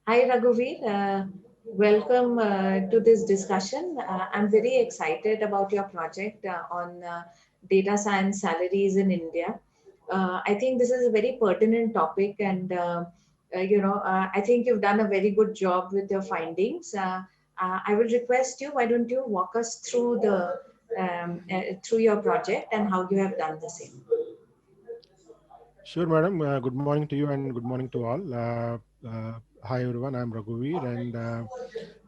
Hi Raghuveer, welcome to this discussion. I'm very excited about your project on data science salaries in India. I think this is a very pertinent topic, and I think you've done a very good job with your findings. I will request you, why don't you walk us through through your project and how you have done the same. Sure, madam. Good morning to you and good morning to all. Hi, everyone. I'm Raghuveer, and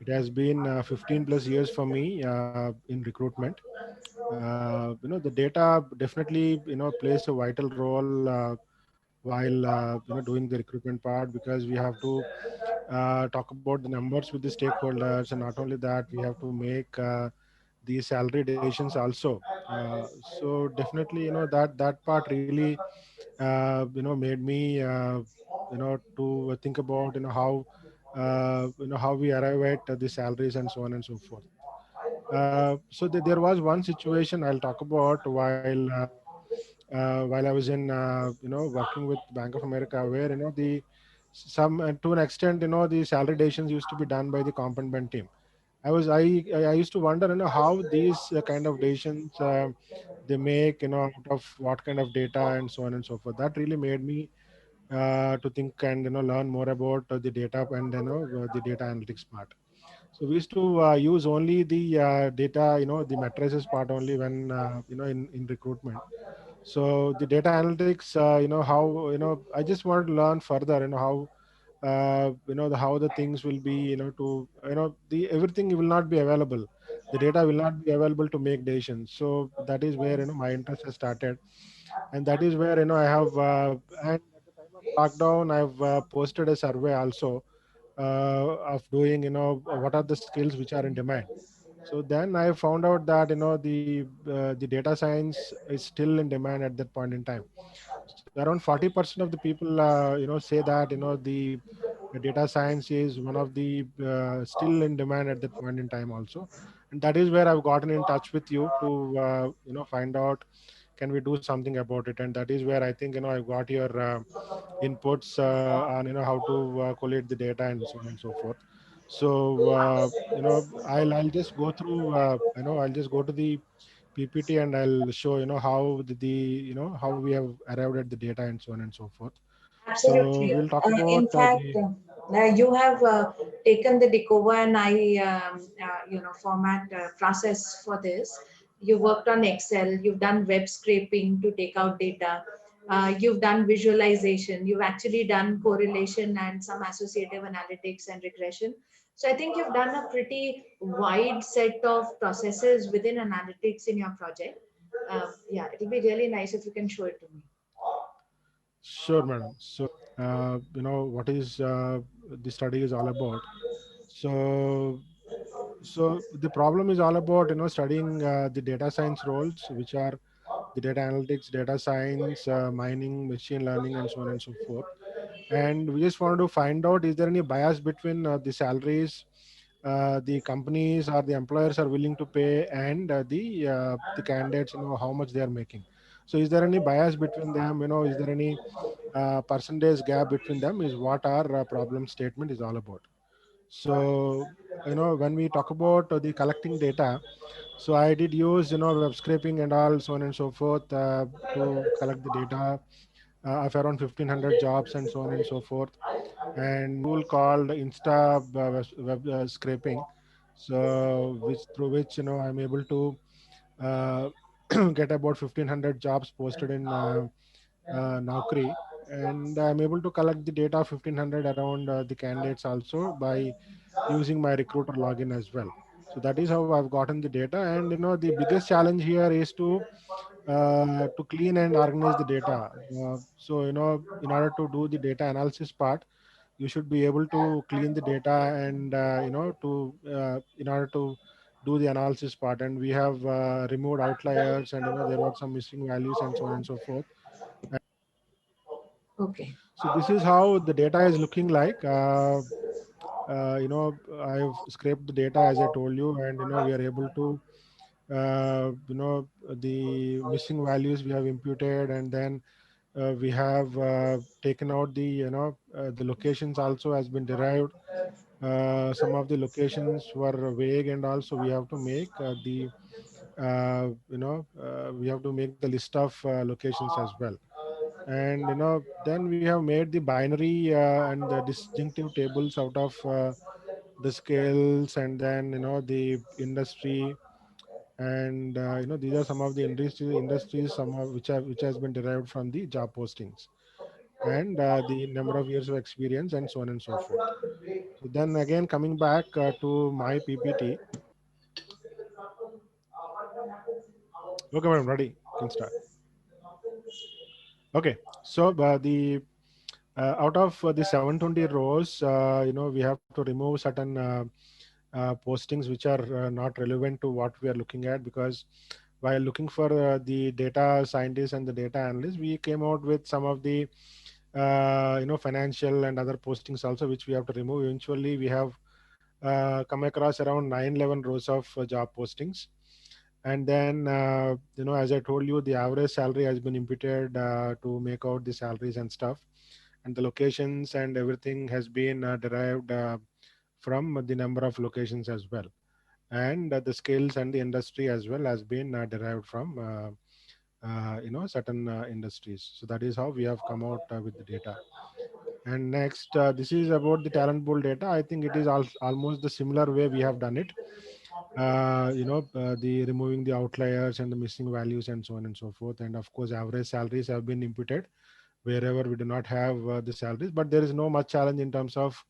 it has been 15 plus years for me in recruitment. The data definitely, plays a vital role while, doing the recruitment part, because we have to talk about the numbers with the stakeholders, and not only that, we have to make the salary decisions also. So definitely, that part really made me to think about how we arrive at the salaries and so on and so forth. So there was one situation I'll talk about while I was in working with Bank of America, where the some to an extent, the salary decisions used to be done by the component team. I used to wonder, how these kind of decisions they make, out of what kind of data and so on and so forth. That really made me to think and learn more about the data and the data analytics part. So we used to use only the data, the matrices part only when in recruitment. So the data analytics, how I just wanted to learn further, how how the things will be, to the everything will not be available, the data will not be available to make decisions. So that is where my interest has started, and that is where I have and at the time of lockdown I've posted a survey also of doing, what are the skills which are in demand. So then I found out that the data science is still in demand at that point in time. So around 40% of the people say that the data science is one of the still in demand at that point in time also. And that is where I've gotten in touch with you to find out, can we do something about it. And that is where I think I've got your inputs on how to collate the data and so on and so forth. So I'll just go through I'll just go to the PPT, and I'll show how how we have arrived at the data and so on and so forth. So Absolutely. we'll talk about In fact, the you have taken the Decova and I, format process for this. You worked on Excel. You've done web scraping to take out data. You've done visualization. You've actually done correlation and some associative analytics and regression. So I think you've done a pretty wide set of processes within analytics in your project. Yeah, it'll be really nice if you can show it to me. Sure, madam. So what is the study is all about. So the problem is all about studying the data science roles, which are the data analytics, data science, mining, machine learning, and so on and so forth. And we just wanted to find out, is there any bias between the salaries the companies or the employers are willing to pay, and the candidates, how much they are making. So is there any bias between them, is there any percentage gap between them, is what our problem statement is all about. So when we talk about the collecting data, so I did use web scraping and all, so on and so forth, to collect the data of around 1500 jobs and so on and so forth. And tool called Insta web scraping, so which through which I'm able to uh, get about 1500 jobs posted in Naukri, and I'm able to collect the data of 1500 around the candidates also by using my recruiter login as well. So that is how I've gotten the data. And the biggest challenge here is to clean and organize the data. So in order to do the data analysis part, you should be able to clean the data, and to in order to do the analysis part. And we have removed outliers, and there were some missing values and so on and so forth. Okay. So this is how the data is looking like. I've scraped the data as I told you, and we are able to the missing values we have imputed, and then We have taken out the locations also has been derived. Some of the locations were vague, and also we have to make we have to make the list of locations as well. And then we have made the binary and the disjunctive tables out of the scales, and then the industry. And these are some of the industries, some of which has been derived from the job postings, and the number of years of experience, and so on and so forth. So then again, coming back to my PPT. Okay, madam, ready, can start. Okay, so the out of the 720 rows, we have to remove certain postings which are not relevant to what we are looking at, because while looking for the data scientists and the data analysts, we came out with some of the financial and other postings also, which we have to remove. Eventually we have come across around 911 rows of job postings. And then as I told you, the average salary has been imputed to make out the salaries and stuff, and the locations and everything has been derived from the number of locations as well, and the skills and the industry as well has been derived from certain industries. So that is how we have come out with the data. And next, this is about the talent pool data. I think it is almost the similar way we have done it. The removing the outliers and the missing values and so on and so forth. And of course, average salaries have been imputed wherever we do not have the salaries. But there is no much challenge in terms of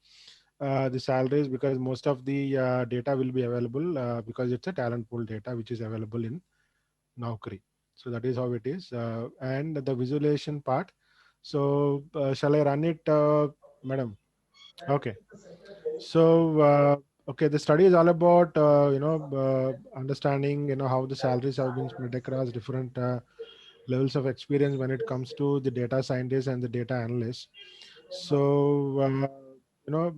the salaries, because most of the data will be available because it's a talent pool data which is available in Naukri. So that is how it is. And the visualization part. So shall I run it, madam? Okay. So, okay, the study is all about understanding how the salaries have been spread across different levels of experience when it comes to the data scientists and the data analysts. So, you know,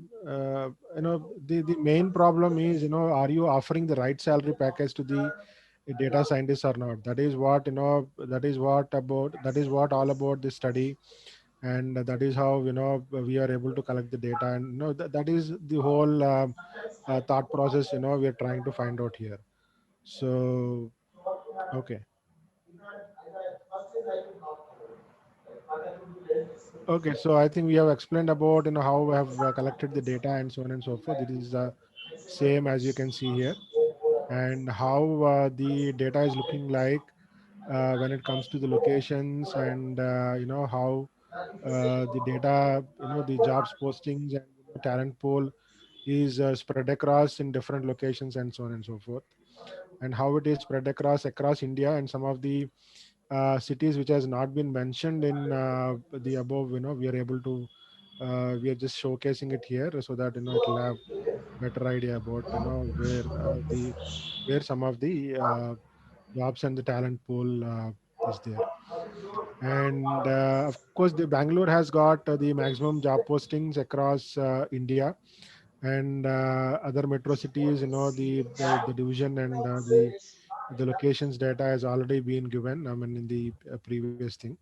the main problem is, are you offering the right salary package to the data scientists or not? That is what that is what all about this study. And that is how we are able to collect the data, and that is the whole thought process we are trying to find out here. So okay. Okay, so I think we have explained about how we have collected the data and so on and so forth. It is same as you can see here, and how the data is looking like when it comes to the locations, and how the data, the jobs postings and talent pool is spread across in different locations and so on and so forth, and how it is spread across India, and some of the cities which has not been mentioned in the above. We are able to we are just showcasing it here so that it will have better idea about where some of the jobs and the talent pool is there. And of course, the Bangalore has got the maximum job postings across India, and other metro cities, the division and the locations data has already been given, I mean, in the previous thing.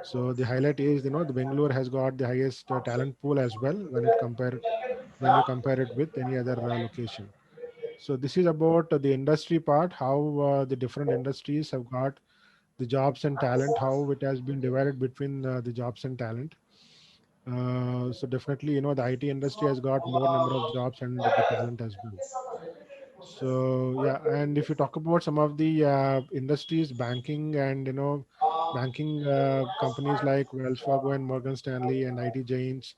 So the highlight is, the Bangalore has got the highest talent pool as well when you compare it with any other location. So this is about the industry part, how the different industries have got the jobs and talent, how it has been divided between the jobs and talent. So definitely, the IT industry has got more number of jobs and the talent as well. So yeah, and if you talk about some of the industries, banking and banking companies like Wells Fargo and Morgan Stanley and IT giants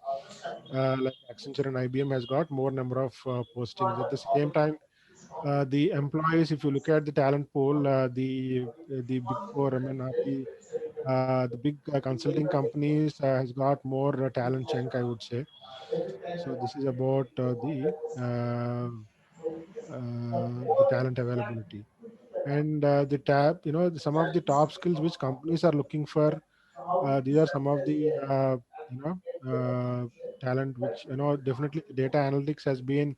like Accenture and IBM has got more number of postings. At the same time, the employees, if you look at the talent pool, the big four, I mean, the big consulting companies has got more talent chunk, I would say. So this is about the talent availability, and the tab. Some of the top skills which companies are looking for. These are some of the you know talent which definitely data analytics has been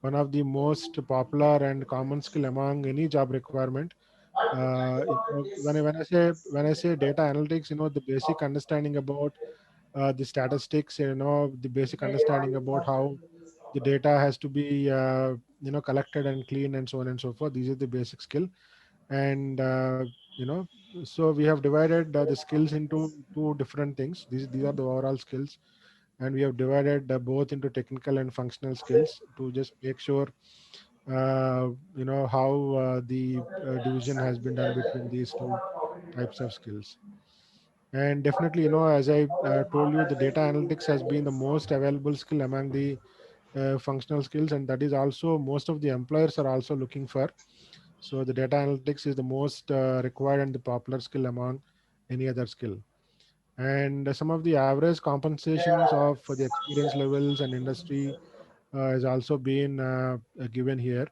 one of the most popular and common skill among any job requirement, When I say data analytics, the basic understanding about the statistics, the basic understanding about how the data has to be collected and clean and so on and so forth. These are the basic skill. And you know so we have divided the skills into two different things. These are the overall skills, and we have divided both into technical and functional skills to just make sure how the division has been done between these two types of skills. And definitely, as I told you, the data analytics has been the most available skill among the functional skills, and that is also most of the employers are also looking for. So the data analytics is the most required and the popular skill among any other skill. And some of the average compensations of the experience levels and industry has also been given here.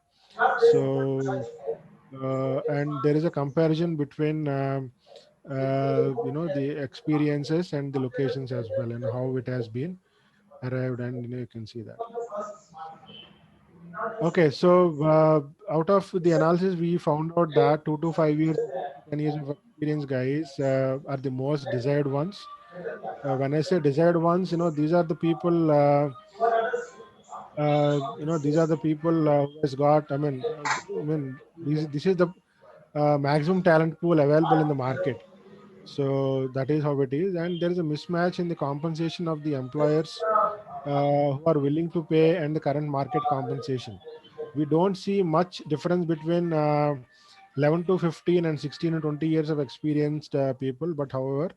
So and there is a comparison between the experiences and the locations as well, and how it has been arrived, and you can see that. Okay, so out of the analysis, we found out that 2 to 5 years, 10 years of experience, guys, are the most desired ones. When I say desired ones, these are the people. These are the people who has got. This is the maximum talent pool available in the market. So that is how it is, and there is a mismatch in the compensation of the employers who are willing to pay and the current market compensation. We don't see much difference between 11 to 15 and 16 to 20 years of experienced people, but however,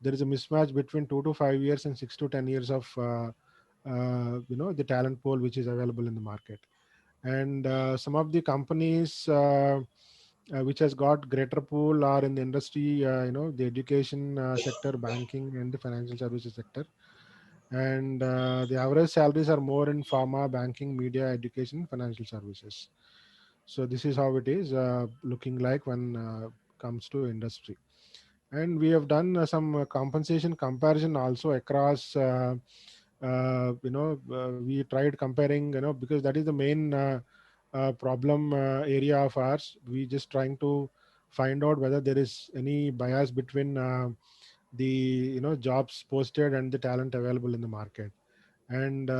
there is a mismatch between 2 to 5 years and 6 to 10 years of the talent pool which is available in the market. And some of the companies which has got greater pool are in the industry, the education sector, banking, and the financial services sector. And the average salaries are more in pharma, banking, media, education, financial services. So this is how it is looking like when comes to industry. And we have done some compensation comparison also across. We tried comparing, because that is the main problem area of ours. We just trying to find out whether there is any bias between the jobs posted and the talent available in the market. And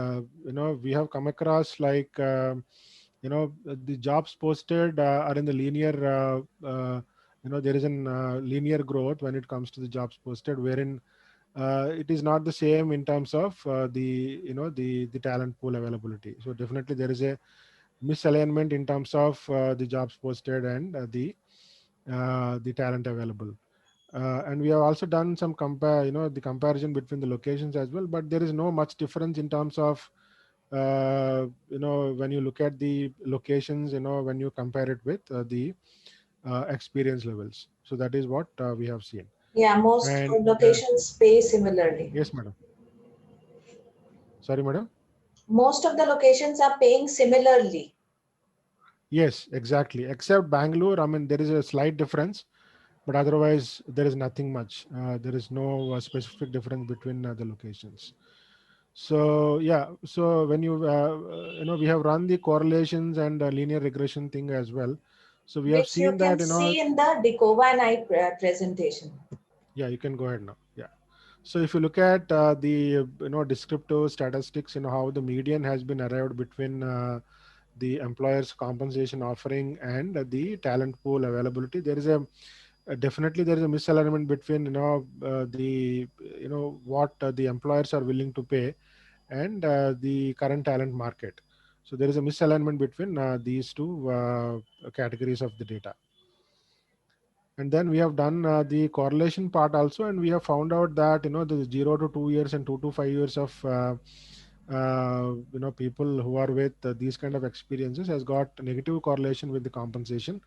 we have come across like the jobs posted are in the linear there is an linear growth when it comes to the jobs posted, wherein it is not the same in terms of the talent pool availability. So definitely there is a misalignment in terms of the jobs posted and the talent available. And we have also done some the comparison between the locations as well, but there is no much difference in terms of when you look at the locations, when you compare it with the experience levels. So that is what we have seen. Yeah, most And locations pay similarly. yes, madam. Sorry, madam. Most of the locations are paying similarly. Yes, exactly. Except Bangalore, I mean, there is a slight difference, but otherwise there is nothing much. There is no specific difference between the locations. So yeah, so when we have run the correlations and linear regression thing as well. So we have Which you seen that can see in the Decova and I presentation. yeah, you can go ahead now. Yeah. So if you look at the descriptive statistics, how the median has been arrived between the employer's compensation offering and the talent pool availability, there is definitely there is a misalignment between the what the employers are willing to pay and the current talent market. So there is a misalignment between these two categories of the data. And then we have done the correlation part also, and we have found out that the 0 to 2 years and 2 to 5 years of people who are with these kind of experiences has got negative correlation with the compensation.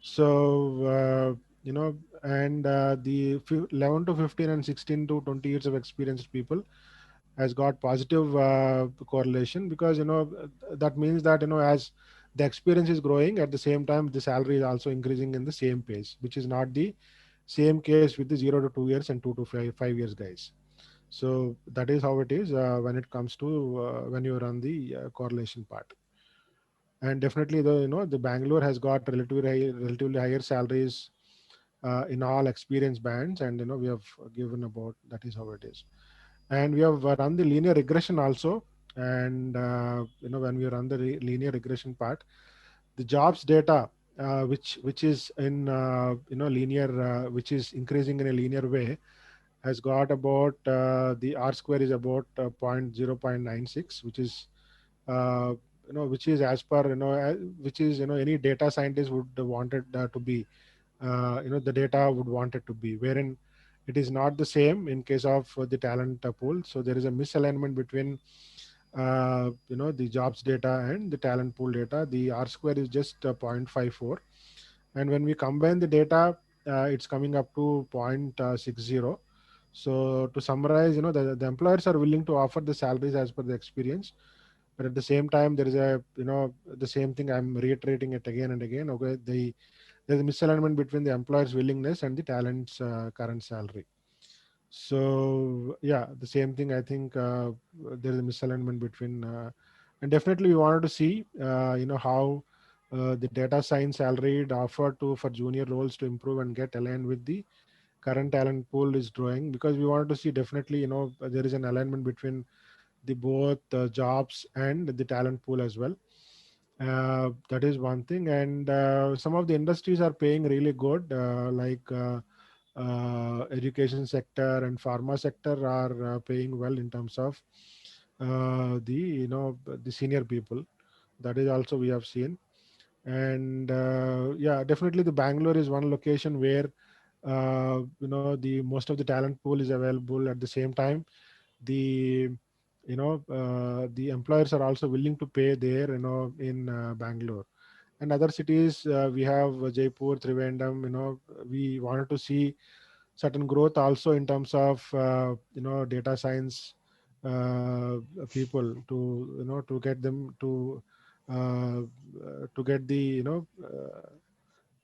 So and the 11 to 15 and 16 to 20 years of experienced people has got positive correlation, because that means that as the experience is growing, at the same time the salary is also increasing in the same pace, which is not the same case with the 0 to 2 years and 2 to 5 years guys. So that is how it is when it comes to when you run the correlation part. And definitely the Bangalore has got relatively higher salaries in all experience bands, and we have given about that is how it is. And we have run the linear regression also. And when we run the linear regression part, the jobs data, which is in linear, which is increasing in a linear way, has got about the R square is about 0.96, which is uh, which is as per which is any data scientist would want it to be, the data would want it to be, wherein it is not the same in case of the talent pool. So there is a misalignment between the jobs data and the talent pool data. The R square is just 0.54, and when we combine the data, it's coming up to 0.60. So to summarize, the employers are willing to offer the salaries as per the experience, but at the same time there is a the same thing I'm reiterating it again and again. Okay, there's a misalignment between the employer's willingness and the talent's current salary. So yeah, the same thing I think, there is a misalignment between, and definitely we wanted to see how the data science salary offered to for junior roles to improve and get aligned with the current talent pool is growing, because we wanted to see definitely there is an alignment between the both jobs and the talent pool as well. That is one thing. And some of the industries are paying really good, like education sector and pharma sector are paying well in terms of the the senior people. That is also we have seen. And yeah, definitely the Bangalore is one location where the most of the talent pool is available. At the same time, the the employers are also willing to pay there, in Bangalore. And other cities, we have Jaipur, Trivandrum. We wanted to see certain growth also in terms of data science people, to get them uh, to get the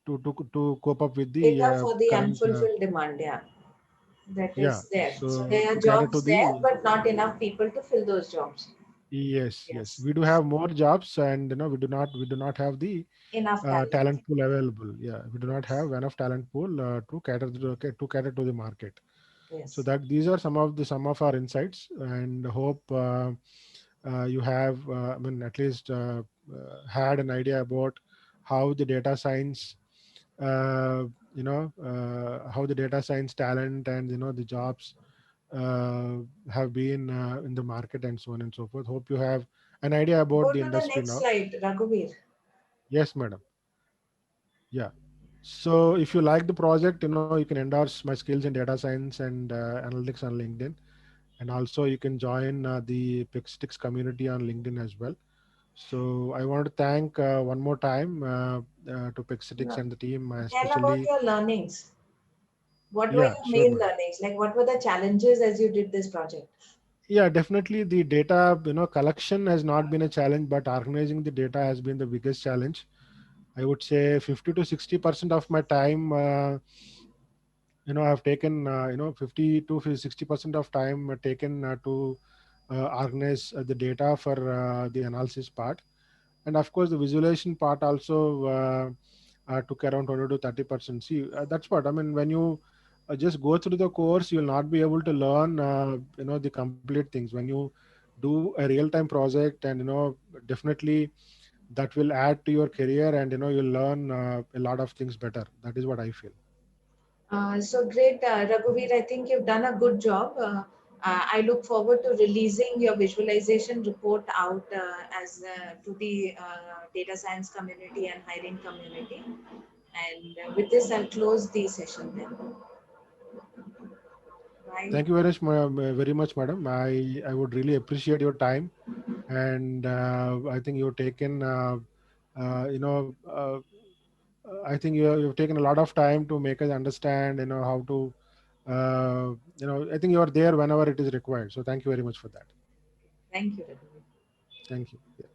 to cope up with the Data for the current unfulfilled demand, yeah, that yeah, is there. So so there are to cater to jobs there, the but not enough people to fill those jobs. yes, Yes, we do have more jobs, and we do not have the enough talent. talent pool available. Yeah, we do not have enough talent pool to cater to the market. So Yes. that these are some of our insights, and hope you have I mean at least had an idea about how the data science how the data science talent and the jobs uh, have been in the market, and so on and so forth. Hope you have an idea about Go the to the industry next now. slide, Raghuveer. Yes, madam. Yeah. So if you like the project, you can endorse my skills in data science and analytics on LinkedIn. And also you can join the Pexitics community on LinkedIn as well. So I want to thank one more time to Pexitics No. and the team, Tell about especially. your learnings. What were Yeah, your sure, main madam. learnings? Like, what were the challenges as you did this project? Yeah, definitely the data, collection has not been a challenge, but organizing the data has been the biggest challenge. I would say 50 to 60% of my time, I've taken, 50 to 60% of time taken to organize the data for the analysis part. And of course, the visualization part also took around 20 to 30%. See, that's what I mean. When you just go through the course, you'll not be able to learn, the complete things. When you do a real-time project, and definitely that will add to your career, and you'll learn a lot of things better. That is what I feel. So great, Raghuveer. I think you've done a good job. I look forward to releasing your visualization report out as to the data science community and hiring community. And with this, I'll close the session then. Bye. Thank you very much, madam. I would really appreciate your time, and I think you've taken, uh, you know, uh, I think you've taken a lot of time to make us understand, how to, I think you are there whenever it is required. So thank you very much for that. Thank you, Raghuveer. Thank you. Yeah.